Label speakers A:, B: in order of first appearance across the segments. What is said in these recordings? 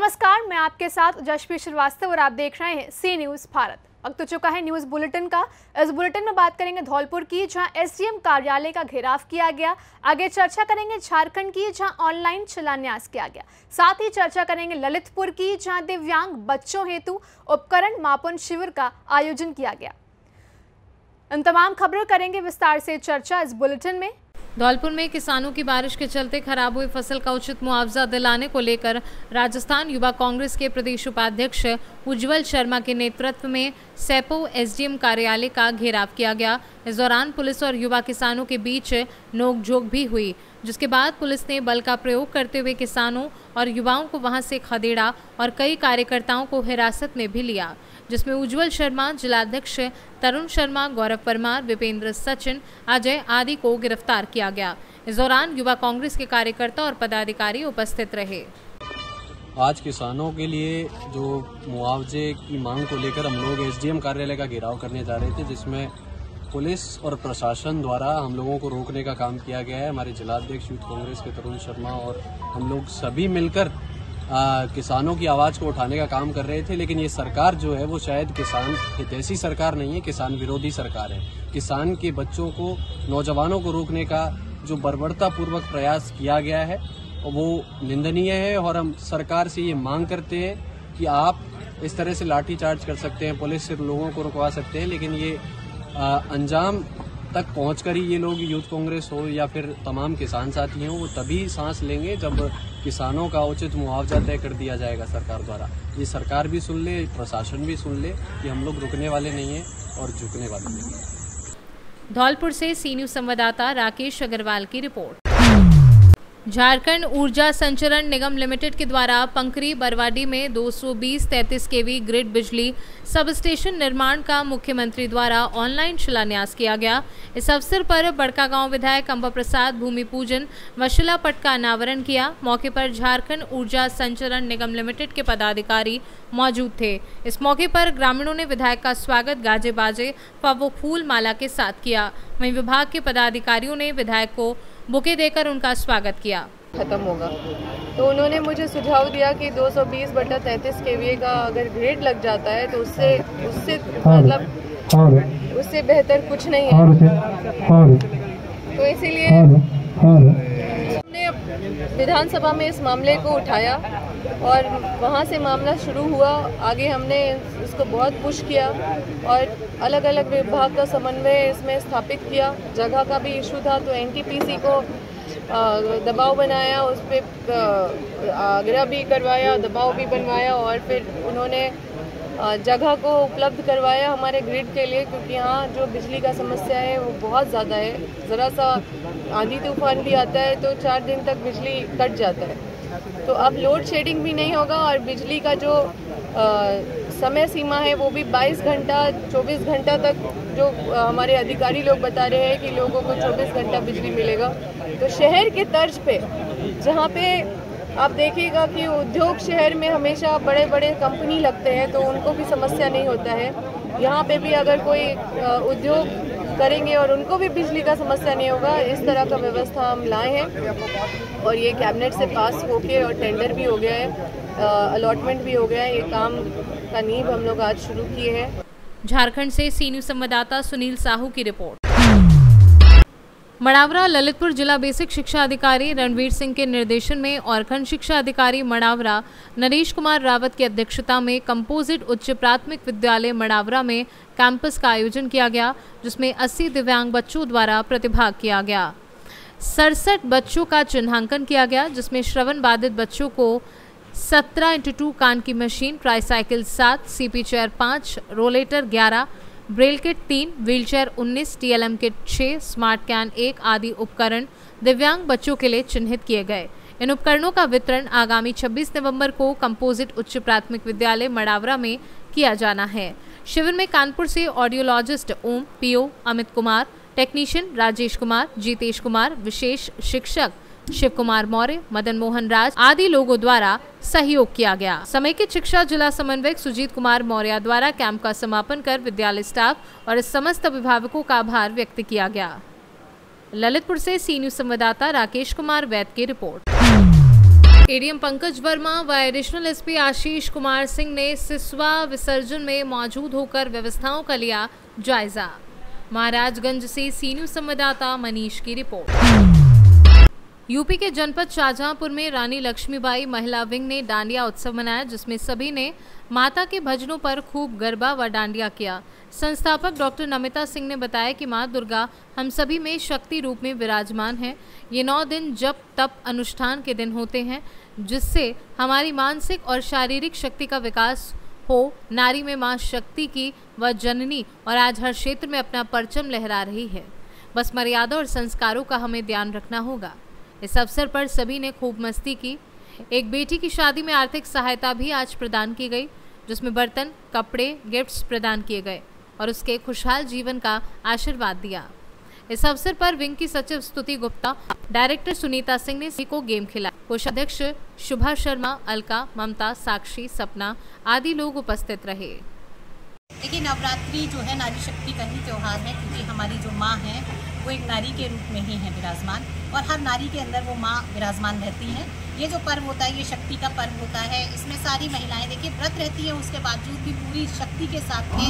A: नमस्कार, मैं आपके साथ जशप्रीत श्रीवास्तव और आप देख रहे हैं सी न्यूज़ भारत। वक्त हो चुका है न्यूज़ बुलेटिन का। इस बुलेटिन में बात करेंगे धौलपुर की, जहां एसडीएम कार्यालय का घेराव किया गया। आगे चर्चा करेंगे झारखंड की, जहां ऑनलाइन शिलान्यास किया गया। साथ ही चर्चा करेंगे ललितपुर की, जहां दिव्यांग बच्चों हेतु उपकरण मापन शिविर का आयोजन किया गया। इन तमाम खबरों करेंगे विस्तार से चर्चा इस बुलेटिन में।
B: धौलपुर में किसानों की बारिश के चलते खराब हुई फसल का उचित मुआवजा दिलाने को लेकर राजस्थान युवा कांग्रेस के प्रदेश उपाध्यक्ष उज्जवल शर्मा के नेतृत्व में सेपो एसडीएम कार्यालय का घेराव किया गया। इस दौरान पुलिस और युवा किसानों के बीच नोकझोंक भी हुई, जिसके बाद पुलिस ने बल का प्रयोग करते हुए किसानों और युवाओं को वहां से खदेड़ा और कई कार्यकर्ताओं को हिरासत में भी लिया, जिसमें उज्जवल शर्मा, जिलाध्यक्ष तरुण शर्मा, गौरव परमार, विपेंद्र सचिन, अजय आदि को गिरफ्तार किया गया। इस दौरान युवा कांग्रेस के कार्यकर्ता और पदाधिकारी उपस्थित रहे।
C: आज किसानों के लिए जो मुआवजे की मांग को लेकर हम लोग एसडीएम कार्यालय का घेराव करने जा रहे थे, जिसमें पुलिस और प्रशासन द्वारा हम लोगों को रोकने का काम किया गया है। हमारे जिलाध्यक्ष यूथ कांग्रेस के तरुण शर्मा और हम लोग सभी मिलकर किसानों की आवाज़ को उठाने का काम कर रहे थे, लेकिन ये सरकार जो है वो शायद किसान हितैषी सरकार नहीं है, किसान विरोधी सरकार है। किसान के बच्चों को, नौजवानों को रोकने का जो बर्बरतापूर्वक प्रयास किया गया है वो निंदनीय है और हम सरकार से ये मांग करते हैं कि आप इस तरह से लाठीचार्ज कर सकते हैं, पुलिस से लोगों को रुकवा सकते हैं, लेकिन ये अंजाम तक पहुंचकर ही ये लोग यूथ कांग्रेस हो या फिर तमाम किसान साथी हों, वो तभी सांस लेंगे जब किसानों का उचित मुआवजा तय कर दिया जाएगा सरकार द्वारा। ये सरकार भी सुन ले, प्रशासन भी सुन ले कि हम लोग रुकने वाले नहीं हैं और झुकने वाले नहीं हैं।
B: धौलपुर से सी न्यूज़ संवाददाता राकेश अग्रवाल की रिपोर्ट। झारखंड ऊर्जा संचरण निगम लिमिटेड के द्वारा पंकरी बरवाडी में 220-33 केवी ग्रिड बिजली सब स्टेशन निर्माण का मुख्यमंत्री द्वारा ऑनलाइन शिलान्यास किया गया। इस अवसर पर बड़कागांव विधायक अंबा प्रसाद भूमि पूजन व शिलापट का अनावरण किया। मौके पर झारखंड ऊर्जा संचरण निगम लिमिटेड के पदाधिकारी मौजूद थे। इस मौके पर ग्रामीणों ने विधायक का स्वागत गाजे बाजे व फूल माला के साथ किया। वहीं विभाग के पदाधिकारियों ने विधायक को बुके देकर उनका स्वागत किया।
D: खत्म होगा तो उन्होंने मुझे सुझाव दिया कि 220/33 केवीए का अगर ग्रिड लग जाता है तो उससे मतलब उससे बेहतर कुछ नहीं है। तो इसीलिए हमने विधानसभा में इस मामले को उठाया और वहाँ से मामला शुरू हुआ। आगे हमने इसको बहुत पुश किया और अलग अलग विभाग का समन्वय इसमें स्थापित किया। जगह का भी इशू था तो एनटीपीसी को दबाव बनाया, उस पर आग्रह भी करवाया, दबाव भी बनवाया और फिर उन्होंने जगह को उपलब्ध करवाया हमारे ग्रिड के लिए, क्योंकि यहाँ जो बिजली का समस्या है वो बहुत ज़्यादा है। ज़रा सा आंधी तूफान भी आता है तो 4 दिन तक बिजली कट जाता है। तो अब लोड शेडिंग भी नहीं होगा और बिजली का जो समय सीमा है वो भी 22 घंटा 24 घंटा तक जो हमारे अधिकारी लोग बता रहे हैं कि लोगों को 24 घंटा बिजली मिलेगा। तो शहर के तर्ज पे, जहाँ पे आप देखिएगा कि उद्योग शहर में हमेशा बड़े बड़े कंपनी लगते हैं तो उनको भी समस्या नहीं होता है, यहाँ पे भी अगर कोई उद्योग करेंगे और उनको भी बिजली का समस्या नहीं होगा। इस तरह का व्यवस्था हम लाए हैं और ये कैबिनेट से पास होके और टेंडर भी हो गया है, अलॉटमेंट भी हो गया है। ये काम का नींव हम लोग आज शुरू किए हैं।
B: झारखंड से सी न्यूज़ संवाददाता सुनील साहू की रिपोर्ट। मड़ावरा ललितपुर जिला बेसिक शिक्षा अधिकारी रणवीर सिंह के निर्देशन में और खंड शिक्षा अधिकारी मड़ावरा नरेश कुमार रावत की अध्यक्षता में कंपोजिट उच्च प्राथमिक विद्यालय मड़ावरा में कैंपस का आयोजन किया गया, जिसमें 80 दिव्यांग बच्चों द्वारा प्रतिभाग किया गया। 67 बच्चों का चिन्हांकन किया गया, जिसमें श्रवण बाधित बच्चों को 17x2 कान की machine, tricycle 7, CP chair 5, rollator 11, Braille kit 3, wheelchair 19, TLM kit 6, smart can 1 आदि उपकरण दिव्यांग बच्चों के लिए चिन्हित किए गए। इन उपकरणों का वितरण आगामी 26 नवंबर को कंपोजिट उच्च प्राथमिक विद्यालय मड़ावरा में किया जाना है। शिविर में कानपुर से ऑडियोलॉजिस्ट ओम, पीओ अमित कुमार, टेक्नीशियन राजेश कुमार, जीतेश कुमार, विशेष शिक्षक शिव कुमार मौर्य, मदन मोहन राज आदि लोगों द्वारा सहयोग किया गया। समेकित शिक्षा जिला समन्वयक सुजीत कुमार मौर्य द्वारा कैंप का समापन कर विद्यालय स्टाफ और समस्त अभिभावकों का आभार व्यक्त किया गया। ललितपुर से सी न्यूज़ संवाददाता राकेश कुमार वैद की रिपोर्ट। एडीएम पंकज वर्मा व एडिशनल एसपी आशीष कुमार सिंह ने सिसवा विसर्जन में मौजूद होकर व्यवस्थाओं का लिया जायजा। महाराजगंज से सी न्यूज़ संवाददाता मनीष की रिपोर्ट। यूपी के जनपद शाहजहांपुर में रानी लक्ष्मीबाई महिला विंग ने डांडिया उत्सव मनाया, जिसमें सभी ने माता के भजनों पर खूब गरबा व डांडिया किया। संस्थापक डॉक्टर नमिता सिंह ने बताया कि मां दुर्गा हम सभी में शक्ति रूप में विराजमान है। ये 9 दिन जप तप अनुष्ठान के दिन होते हैं, जिससे हमारी मानसिक और शारीरिक शक्ति का विकास हो। नारी में मां शक्ति की व जननी और आज हर क्षेत्र में अपना परचम लहरा रही है। बस मर्यादा और संस्कारों का हमें ध्यान रखना होगा। इस अवसर पर सभी ने खूब मस्ती की। एक बेटी की शादी में आर्थिक सहायता भी आज प्रदान की गई, जिसमें बर्तन, कपड़े, गिफ्ट्स प्रदान किए गए और उसके खुशहाल जीवन का आशीर्वाद दिया। इस अवसर पर विंग की सचिव स्तुति गुप्ता, डायरेक्टर सुनीता सिंह ने सभी को गेम खिलाया। कोषाध्यक्ष शुभा शर्मा, अलका, ममता, साक्षी, सपना आदि लोग उपस्थित रहे।
E: देखिए, नवरात्रि जो है नारी शक्ति का ही त्यौहार है, क्योंकि हमारी जो माँ है वो एक नारी के रूप में ही है विराजमान, और हर नारी के अंदर वो माँ विराजमान रहती है। ये जो पर्व होता है ये शक्ति का पर्व होता है। इसमें सारी महिलाएं देखिए व्रत रहती है, उसके बावजूद भी पूरी शक्ति के साथ में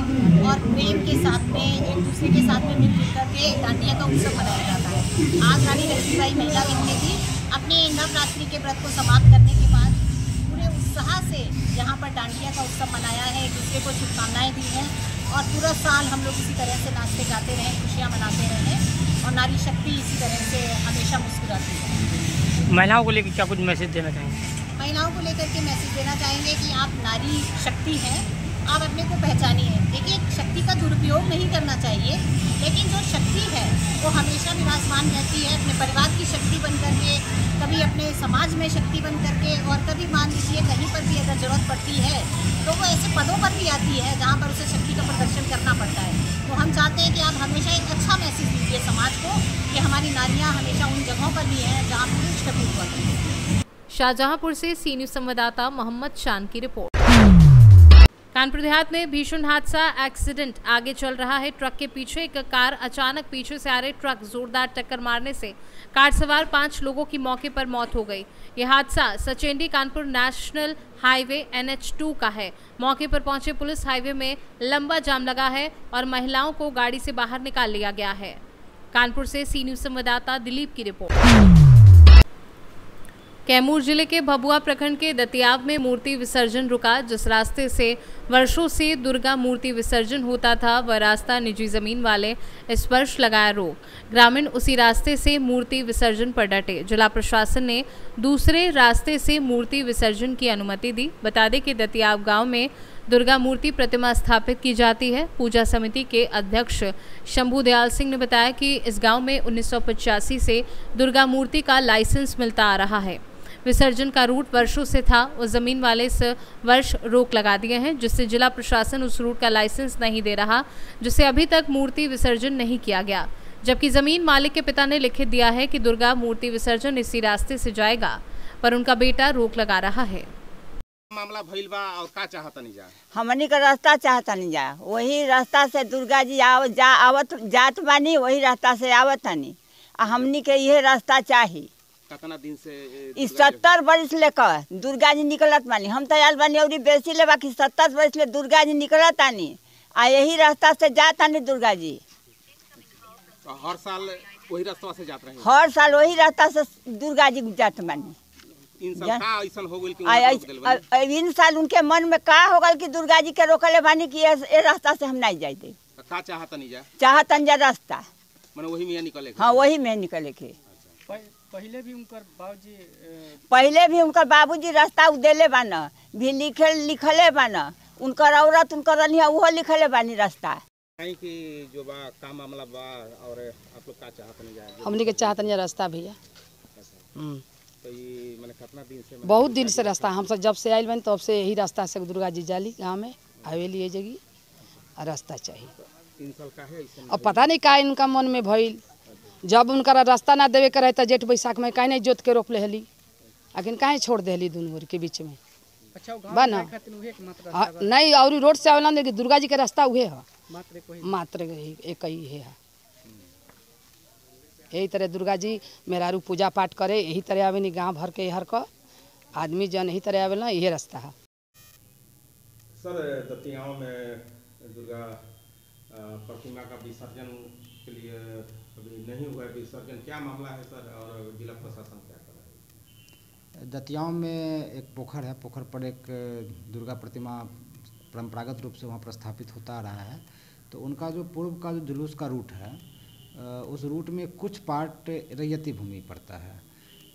E: और प्रेम के साथ में एक दूसरे के साथ में मिलजुल करके डांडिया का उत्सव मनाया जाता है। आज रानी लक्ष्मीबाई महिला विंग ने भी अपने नवरात्रि के व्रत को समाप्त करने के बाद पूरे उत्साह से यहाँ पर डांडिया का उत्सव मनाया है, एक दूसरे को शुभकामनाएं दी हैं और पूरा साल हम लोग इसी तरह से नाचते गाते रहें, खुशियाँ मनाते रहें और नारी शक्ति इसी तरह से हमेशा मुस्कुराती है।
F: महिलाओं को लेकर क्या कुछ मैसेज देना चाहेंगे?
E: महिलाओं को लेकर के मैसेज देना चाहेंगे कि आप नारी शक्ति हैं, आप अपने को पहचानिए। देखिए, शक्ति का दुरुपयोग नहीं करना चाहिए, लेकिन जो शक्ति है वो हमेशा विराजमान रहती है, अपने परिवार की शक्ति बन करके, कभी अपने समाज में शक्ति बन करके, और कभी मान लीजिए कहीं पर भी अगर ज़रूरत पड़ती है तो वो ऐसे पदों पर भी आती है जहाँ पर उसे शक्ति का प्रदर्शन करना पड़ता है। तो हम चाहते हैं कि आप हमेशा एक अच्छा मैसेज दीजिए समाज को कि हमारी नारियाँ हमेशा उन जगहों पर भी हैं जहाँ पुरुष कभी हुआ करते हैं।
B: शाहजहांपुर से सी न्यूज़ संवाददाता मोहम्मद शान की रिपोर्ट। कानपुर देहात में भीषण हादसा, एक्सीडेंट आगे चल रहा है। ट्रक के पीछे एक कार अचानक पीछे से आ रहे ट्रक जोरदार टक्कर मारने से कार सवार 5 लोगों की मौके पर मौत हो गई। यह हादसा Sachendi Kanpur national highway NH2 का है। मौके पर पहुंचे पुलिस, हाईवे में लंबा जाम लगा है और महिलाओं को गाड़ी से बाहर निकाल लिया गया है। कानपुर से सी न्यूज़ संवाददाता दिलीप की रिपोर्ट। कैमूर जिले के भभुआ प्रखंड के दतियाव में मूर्ति विसर्जन रुका। जिस रास्ते से वर्षों से दुर्गा मूर्ति विसर्जन होता था वह रास्ता निजी जमीन वाले इस वर्ष लगाया रोक। ग्रामीण उसी रास्ते से मूर्ति विसर्जन पर डटे। जिला प्रशासन ने दूसरे रास्ते से मूर्ति विसर्जन की अनुमति दी। बता दें कि दतियाव गांव में दुर्गा मूर्ति प्रतिमा स्थापित की जाती है। पूजा समिति के अध्यक्ष शंभू दयाल सिंह ने बताया कि इस गांव में 1985 से दुर्गा मूर्ति का लाइसेंस मिलता आ रहा है। विसर्जन का रूट वर्षों से था, उस जमीन वाले इस वर्ष रोक लगा दिए हैं, जिससे जिला प्रशासन उस रूट का लाइसेंस नहीं दे रहा, जिससे अभी तक मूर्ति विसर्जन नहीं किया गया। जबकि जमीन मालिक के पिता ने लिखित दिया है कि दुर्गा मूर्ति विसर्जन इसी रास्ते से जाएगा, पर उनका बेटा रोक लगा रहा है।
G: मामला भइल बा और का चाहता नहीं जा?
H: हमनी का रास्ता चाहता नहीं जा, वही रास्ता से दुर्गा जी आवत जात बानी, वही रास्ता से आवत नहीं। हमनी के यह रास्ता चाहिए।
G: कितना दिन से
H: 70 वर्ष लेकर दुर्गा जी निकलत बानी। हम तो आयल बानी और बेसी ले बाकी 70 वर्ष ले दुर्गा जी निकलत आनी आ यही रास्ता से जात आनी दुर्गा जी।
G: तो हर साल वही रास्ता से जात रहे?
H: हर साल वही रास्ता से दुर्गा जी जात बानी।
G: इन
H: साल उनके मन में का हो गल कि दुर्गा जी के रोकले बानी कि ये रास्ता से हम नहीं जाए दे।
G: का चाहता नहीं जा?
H: चाहतन जा रास्ता
G: माने वही में निकले?
H: हाँ, वही में निकले के।
F: पहले भी उनकर बाबूजी रास्ता उदेले बाना, भी लिखले बाना, उनकर औरत उनकर रनिया वो लिखले बानी रास्ता।
G: कि जो बा का मामला बा और आप लोग का चाहत नहीं जा?
I: हमने के चाहत नहीं रास्ता भैया।
G: तो ये माने कितना दिन से?
I: बहुत दिन से रास्ता, हम सब जब से आयल बन तब से यही रास्ता से दुर्गा जी जाली गाँव में हवेली ये जगह रास्ता चाहिए।
G: इन साल का है
I: अब पता नहीं का इनका मन में भइल, जब उनका रास्ता ना देवे के रहे तो जेठ बैसाख में कहीं नहीं जोत के रोक ले हली, लेकिन कहीं छोड़ दे हली दोनों के बीच में।
F: अच्छा,
I: बा ना नहीं, और रोड से आवेला लेकिन दुर्गा जी के रास्ता उहे है, मात्र एक ही है। यही तरह दुर्गा जी मेहरारू पूजा पाठ करे, यही तरह आवे नहीं गाँव भर के हर को आदमी जन ही तरह आवेला, यही रास्ता है।
G: सर दतियाओं में दुर्गा प्रतिमा का विसर्जन के लिए अभी नहीं हुआ है विसर्जन, क्या मामला है सर और जिला प्रशासन क्या कर रहा है?
J: दतियाओं में एक पोखर है, पोखर पर एक दुर्गा प्रतिमा परंपरागत रूप से वहाँ प्रस्थापित होता आ रहा है। तो उनका जो पूर्व का जो जुलूस का रूट है, उस रूट में कुछ पार्ट रैयती भूमि पड़ता है।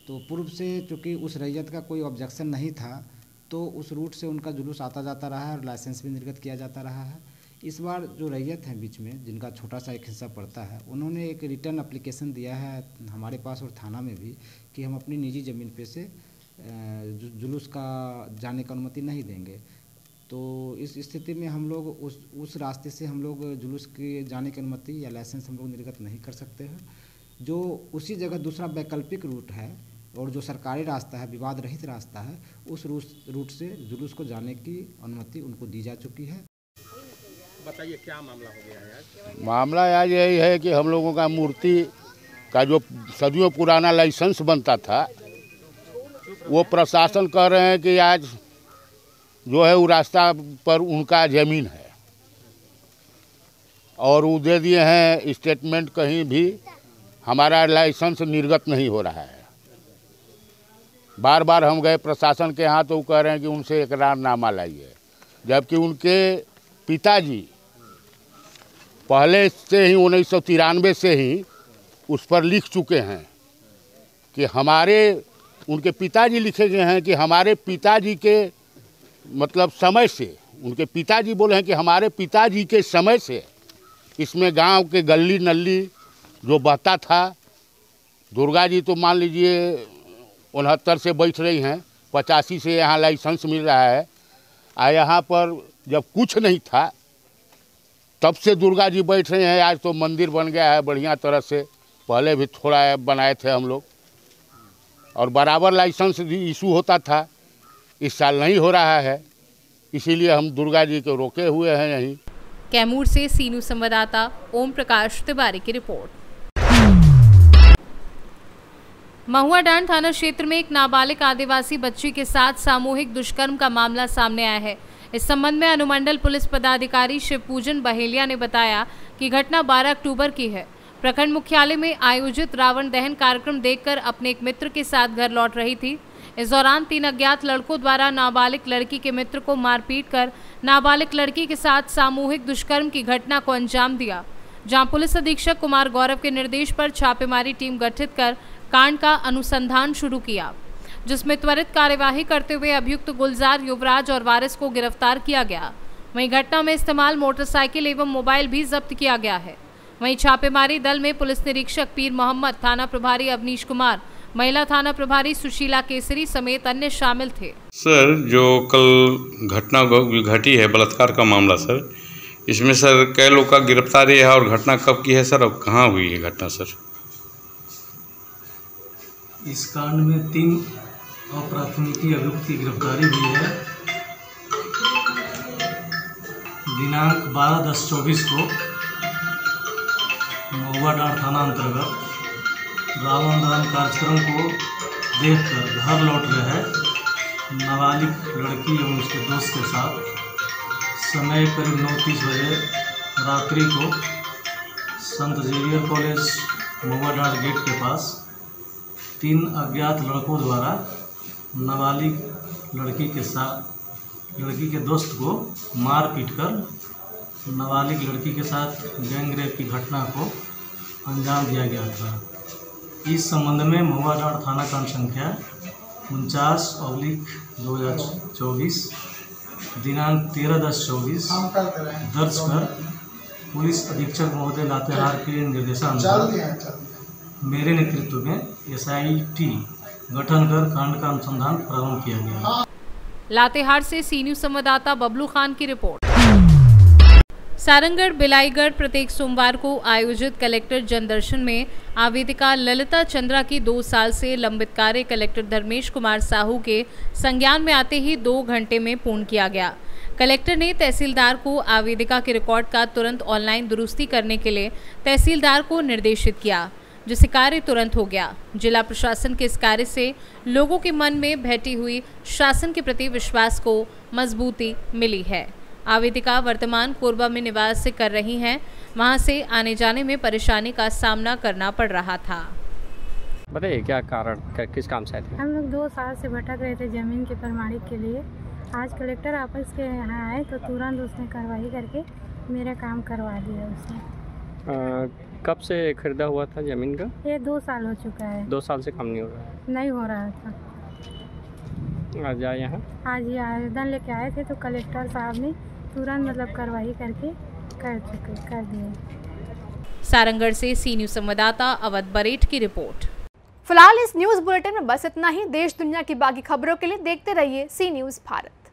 J: तो पूर्व से चूँकि उस रैयत का कोई ऑब्जेक्शन नहीं था, तो उस रूट से उनका जुलूस आता जाता रहा है और लाइसेंस भी निर्गत किया जाता रहा है। इस बार जो रैयत है बीच में, जिनका छोटा सा एक हिस्सा पड़ता है, उन्होंने एक रिटर्न एप्लीकेशन दिया है हमारे पास और थाना में भी कि हम अपनी निजी ज़मीन पे से जुलूस का जाने का अनुमति नहीं देंगे। तो इस स्थिति में हम लोग उस रास्ते से हम लोग जुलूस के जाने की अनुमति या लाइसेंस हम लोग निर्गत नहीं कर सकते हैं। जो उसी जगह दूसरा वैकल्पिक रूट है और जो सरकारी रास्ता है, विवाद रहित रास्ता है, उस रूट से जुलूस को जाने की अनुमति उनको दी जा चुकी है।
G: बताइए क्या मामला हो गया है आज?
K: मामला आज यही है कि हम लोगों का मूर्ति का जो सदियों पुराना लाइसेंस बनता था, वो प्रशासन कह रहे हैं कि आज जो है वो रास्ता पर उनका ज़मीन है और वो दे दिए हैं स्टेटमेंट, कहीं भी हमारा लाइसेंस निर्गत नहीं हो रहा है। बार बार हम गए प्रशासन के यहाँ, तो वो कह रहे हैं कि उनसे इकरारनामा लाइए, जबकि उनके पिताजी पहले से ही 1993 से ही उस पर लिख चुके हैं कि उनके पिताजी लिखे गए हैं कि हमारे पिताजी के मतलब समय से, उनके पिताजी बोले हैं कि हमारे पिताजी के समय से इसमें गांव के गली नली जो बहता था, दुर्गा जी तो मान लीजिए 69 से बैठ रही हैं, 85 से यहाँ लाइसेंस मिल रहा है। यहाँ पर जब कुछ नहीं था तब से दुर्गा जी बैठ रहे हैं। आज तो मंदिर बन गया है बढ़िया तरह से, पहले भी थोड़ा बनाए थे हम लोग और बराबर लाइसेंस भी इशू होता था। इस साल नहीं हो रहा है, इसीलिए हम दुर्गा जी को रोके हुए हैं यहीं।
B: कैमूर से सी न्यूज़ संवाददाता ओम प्रकाश तिवारी की रिपोर्ट। महुआडांड थाना क्षेत्र में एक नाबालिग आदिवासी बच्ची के साथ सामूहिक दुष्कर्म का मामला सामने आया है। इस संबंध में अनुमंडल पुलिस पदाधिकारी शिवपूजन बहेलिया ने बताया कि घटना 12 अक्टूबर की है। प्रखंड मुख्यालय में आयोजित रावण दहन कार्यक्रम देखकर अपने एक मित्र के साथ घर लौट रही थी। इस दौरान 3 अज्ञात लड़कों द्वारा नाबालिग लड़की के मित्र को मारपीट कर नाबालिग लड़की के साथ सामूहिक दुष्कर्म की घटना को अंजाम दिया, जहां पुलिस अधीक्षक कुमार गौरव के निर्देश पर छापेमारी टीम गठित कर कांड का अनुसंधान शुरू किया, जिसमें त्वरित कार्यवाही करते हुए अभियुक्त गुलजार, युवराज और वारिस को गिरफ्तार किया गया। वहीं घटना में इस्तेमाल मोटरसाइकिल एवं मोबाइल भी जब्त किया गया है। वहीं छापेमारी दल में पुलिस निरीक्षक पीर मोहम्मद, थाना प्रभारी अवनीश कुमार, महिला थाना प्रभारी सुशीला केसरी समेत अन्य शामिल थे।
L: सर, जो कल घटना घटी है बलात्कार का मामला सर, इसमें सर कई लोग का गिरफ्तारी है और घटना कब की है सर, अब कहाँ हुई है घटना सर?
M: इस कांड में 3 अप्राथमिकी अभियुक्त की गिरफ्तारी हुई है। दिनांक 12/10/24 को महुआडांड थाना अंतर्गत रावण दहन कार्यक्रम को देखकर घर लौट रहे नाबालिग लड़की एवं उसके दोस्त के साथ समय करीब 9:30 बजे रात्रि को संत जेवियर कॉलेज महुआडांड गेट के पास 3 अज्ञात लड़कों द्वारा नाबालिग लड़की के दोस्त को मार पीट कर नाबालिग लड़की के साथ गैंगरेप की घटना को अंजाम दिया गया था। इस संबंध में महुआडांड थाना कांड संख्या 49/2024 दिनांक 13/10/24 दर्ज कर पुलिस अधीक्षक महोदय लातेहार के निर्देशानुसार मेरे नेतृत्व में SIT गठन कर कांड का अनुसंधान प्रारंभ किया गया।
B: लातेहार से सी न्यूज़ संवाददाता बबलू खान की रिपोर्ट। सारंगढ़ बिलाईगढ़ प्रत्येक सोमवार को आयोजित कलेक्टर जनदर्शन में आवेदिका ललिता चंद्रा की 2 साल से लंबित कार्य कलेक्टर धर्मेश कुमार साहू के संज्ञान में आते ही 2 घंटे में पूर्ण किया गया। कलेक्टर ने तहसीलदार को आवेदिका के रिकॉर्ड का तुरंत ऑनलाइन दुरुस्ती करने के लिए तहसीलदार को निर्देशित किया। जिससे कार्य तुरंत हो गया। जिला प्रशासन के इस कार्य से लोगों के मन में बैठी हुई शासन के प्रति विश्वास को मजबूती मिली है। आवेदिका वर्तमान कोरबा में निवास कर रही हैं। वहां से आने जाने में परेशानी का सामना करना पड़ रहा था।
N: बताइए क्या कारण, किस काम से आए थे?
O: हम लोग 2 साल से भटक रहे थे जमीन के प्रमाणिक के लिए। आज कलेक्टर ऑफिस के यहाँ आए तो तुरंत उसने कार्रवाई करके मेरा काम करवा दिया उसने।
N: कब से खरीदा हुआ था ज़मीन का?
O: ये 2 साल हो चुका है।
N: 2 साल से कम नहीं हो रहा है?
O: नहीं हो रहा था।
N: आज आए यहाँ?
O: आज ये आवेदन लेके आए थे तो कलेक्टर साहब ने तुरंत कार्रवाई करके कर दिए।
B: सारंगढ़ से सी न्यूज़ संवाददाता अवध बरेठ की रिपोर्ट।
A: फिलहाल इस न्यूज़ बुलेटिन में बस इतना ही। देश दुनिया की बाकी खबरों के लिए देखते रहिए सी न्यूज़ भारत।